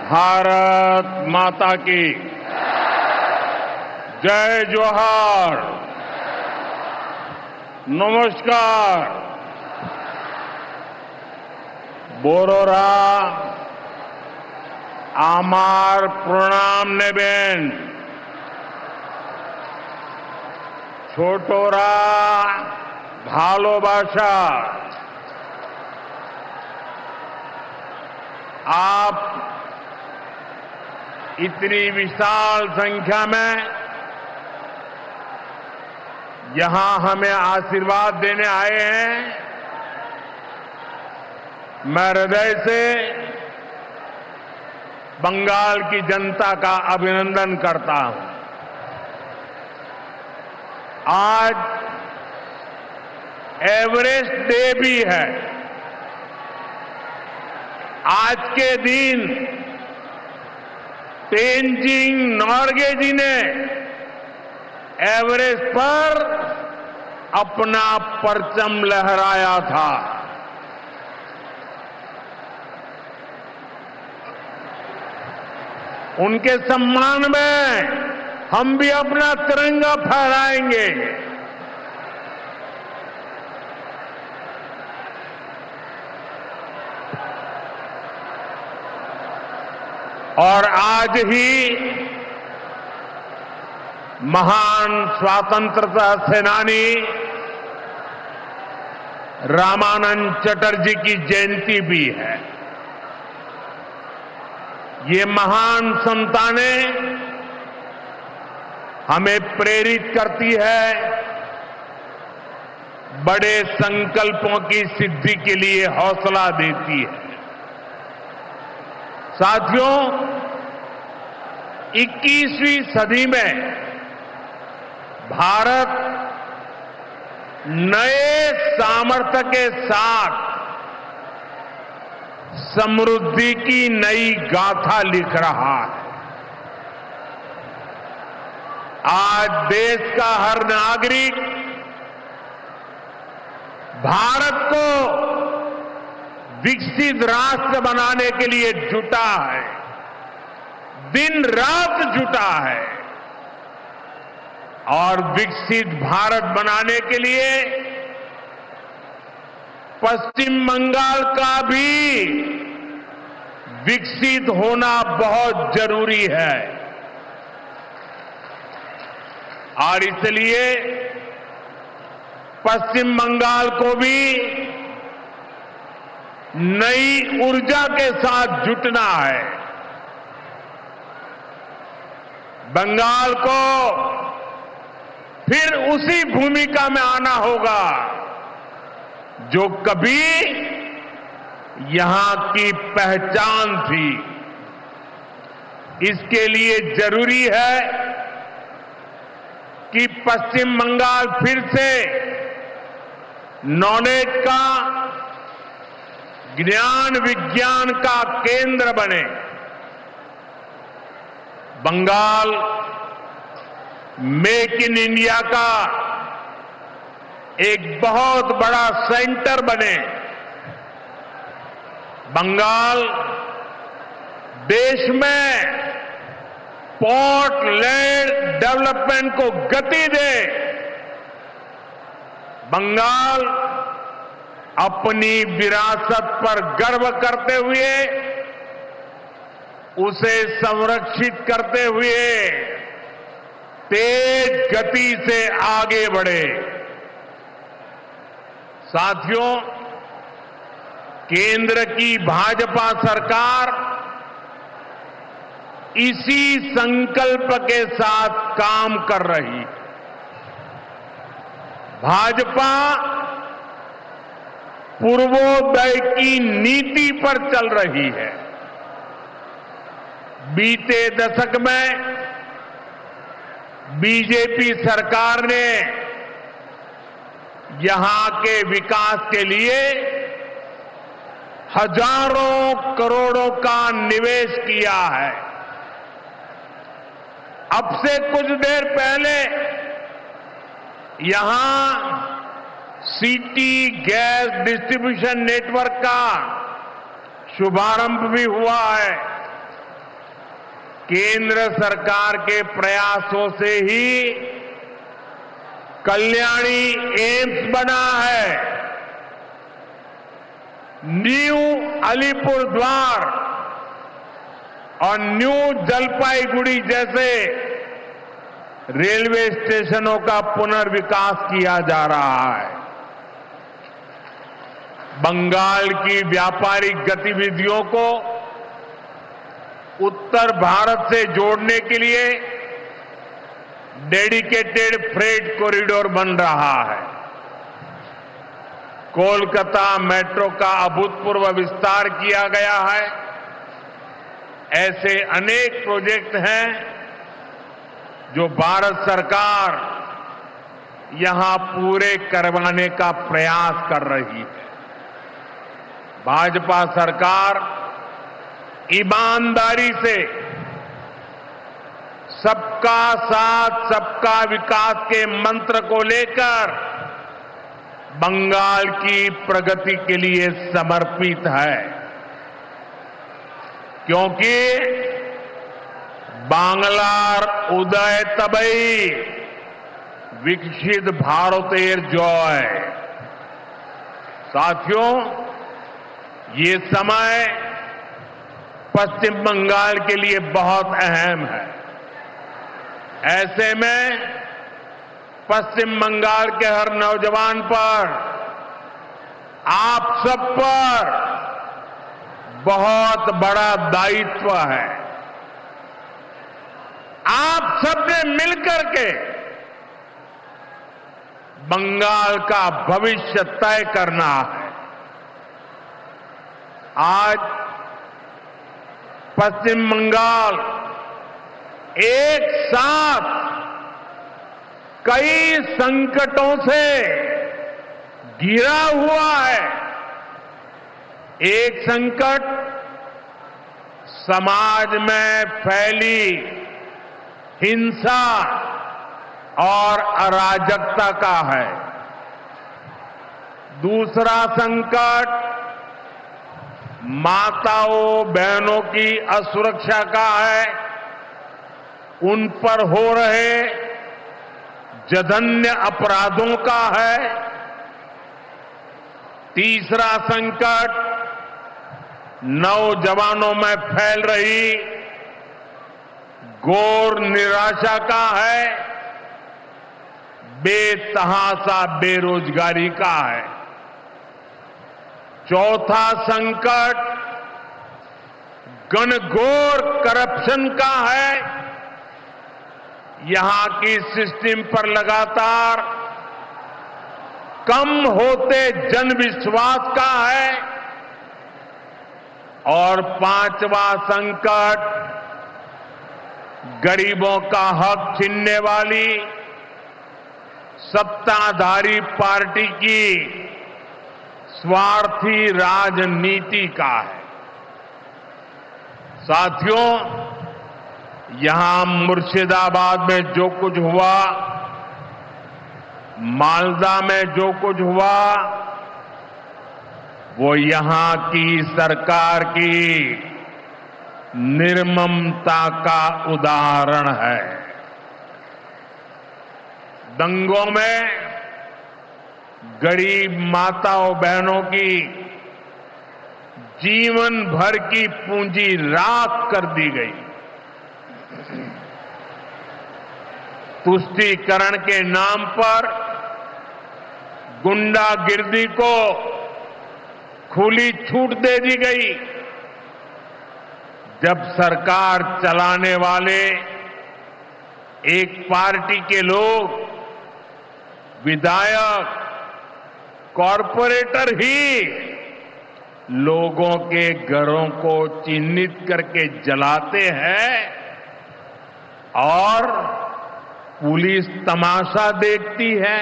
भारत माता की जय जोहार। नमस्कार। बोरोरा आमार प्रणाम नेबेन। छोटोरा भालोबाशा। आप इतनी विशाल संख्या में यहां हमें आशीर्वाद देने आए हैं, मैं हृदय से बंगाल की जनता का अभिनंदन करता हूं। आज एवरेस्ट डे भी है। आज के दिन तेनजिंग नोर्गे जी ने एवरेस्ट पर अपना परचम लहराया था। उनके सम्मान में हम भी अपना तिरंगा फहराएंगे। और आज ही महान स्वतंत्रता सेनानी रामानंद चटर्जी की जयंती भी है। ये महान संतानें हमें प्रेरित करती है, बड़े संकल्पों की सिद्धि के लिए हौसला देती है। साथियों, 21वीं सदी में भारत नए सामर्थ्य के साथ समृद्धि की नई गाथा लिख रहा है। आज देश का हर नागरिक भारत को विकसित राष्ट्र बनाने के लिए जुटा है, दिन रात जुटा है। और विकसित भारत बनाने के लिए पश्चिम बंगाल का भी विकसित होना बहुत जरूरी है। और इसलिए पश्चिम बंगाल को भी नई ऊर्जा के साथ जुटना है। बंगाल को फिर उसी भूमिका में आना होगा जो कभी यहां की पहचान थी। इसके लिए जरूरी है कि पश्चिम बंगाल फिर से नॉलेज का, ज्ञान विज्ञान का केंद्र बने। बंगाल मेक इन इंडिया का एक बहुत बड़ा सेंटर बने। बंगाल देश में पोर्ट लैंड डेवलपमेंट को गति दे। बंगाल अपनी विरासत पर गर्व करते हुए, उसे संरक्षित करते हुए तेज गति से आगे बढ़े। साथियों, केंद्र की भाजपा सरकार इसी संकल्प के साथ काम कर रही। भाजपा पूर्वोदय की नीति पर चल रही है। बीते दशक में बीजेपी सरकार ने यहां के विकास के लिए हजारों करोड़ों का निवेश किया है। अब से कुछ देर पहले यहां सिटी गैस डिस्ट्रीब्यूशन नेटवर्क का शुभारंभ भी हुआ है। केंद्र सरकार के प्रयासों से ही कल्याणी एम्स बना है। न्यू अलीपुरद्वार और न्यू जलपाईगुड़ी जैसे रेलवे स्टेशनों का पुनर्विकास किया जा रहा है। बंगाल की व्यापारिक गतिविधियों को उत्तर भारत से जोड़ने के लिए डेडिकेटेड फ्रेट कॉरिडोर बन रहा है। कोलकाता मेट्रो का अभूतपूर्व विस्तार किया गया है। ऐसे अनेक प्रोजेक्ट हैं जो भारत सरकार यहां पूरे करवाने का प्रयास कर रही है। भाजपा सरकार ईमानदारी से सबका साथ सबका विकास के मंत्र को लेकर बंगाल की प्रगति के लिए समर्पित है, क्योंकि बांग्लार उदय तबई विकसित भारतेर जय। साथियों, ये समय पश्चिम बंगाल के लिए बहुत अहम है। ऐसे में पश्चिम बंगाल के हर नौजवान पर, आप सब पर बहुत बड़ा दायित्व है। आप सबने मिलकर के बंगाल का भविष्य तय करना है। आज पश्चिम बंगाल एक साथ कई संकटों से घिरा हुआ है। एक संकट समाज में फैली हिंसा और अराजकता का है। दूसरा संकट माताओं बहनों की असुरक्षा का है, उन पर हो रहे जघन्य अपराधों का है। तीसरा संकट नौजवानों में फैल रही घोर निराशा का है, बेतहाशा बेरोजगारी का है। चौथा संकट घनघोर करप्शन का है। यहां की सिस्टम पर लगातार कम होते जनविश्वास का है। और पांचवा संकट गरीबों का हक छीनने वाली सत्ताधारी पार्टी की स्वार्थी राजनीति का है। साथियों, यहां मुर्शिदाबाद में जो कुछ हुआ, मालदा में जो कुछ हुआ, वो यहां की सरकार की निर्ममता का उदाहरण है। दंगों में गरीब माताओं बहनों की जीवन भर की पूंजी राख कर दी गई। तुष्टीकरण के नाम पर गुंडागिर्दी को खुली छूट दे दी गई। जब सरकार चलाने वाले एक पार्टी के लोग, विधायक, कॉरपोरेटर ही लोगों के घरों को चिन्हित करके जलाते हैं और पुलिस तमाशा देखती है,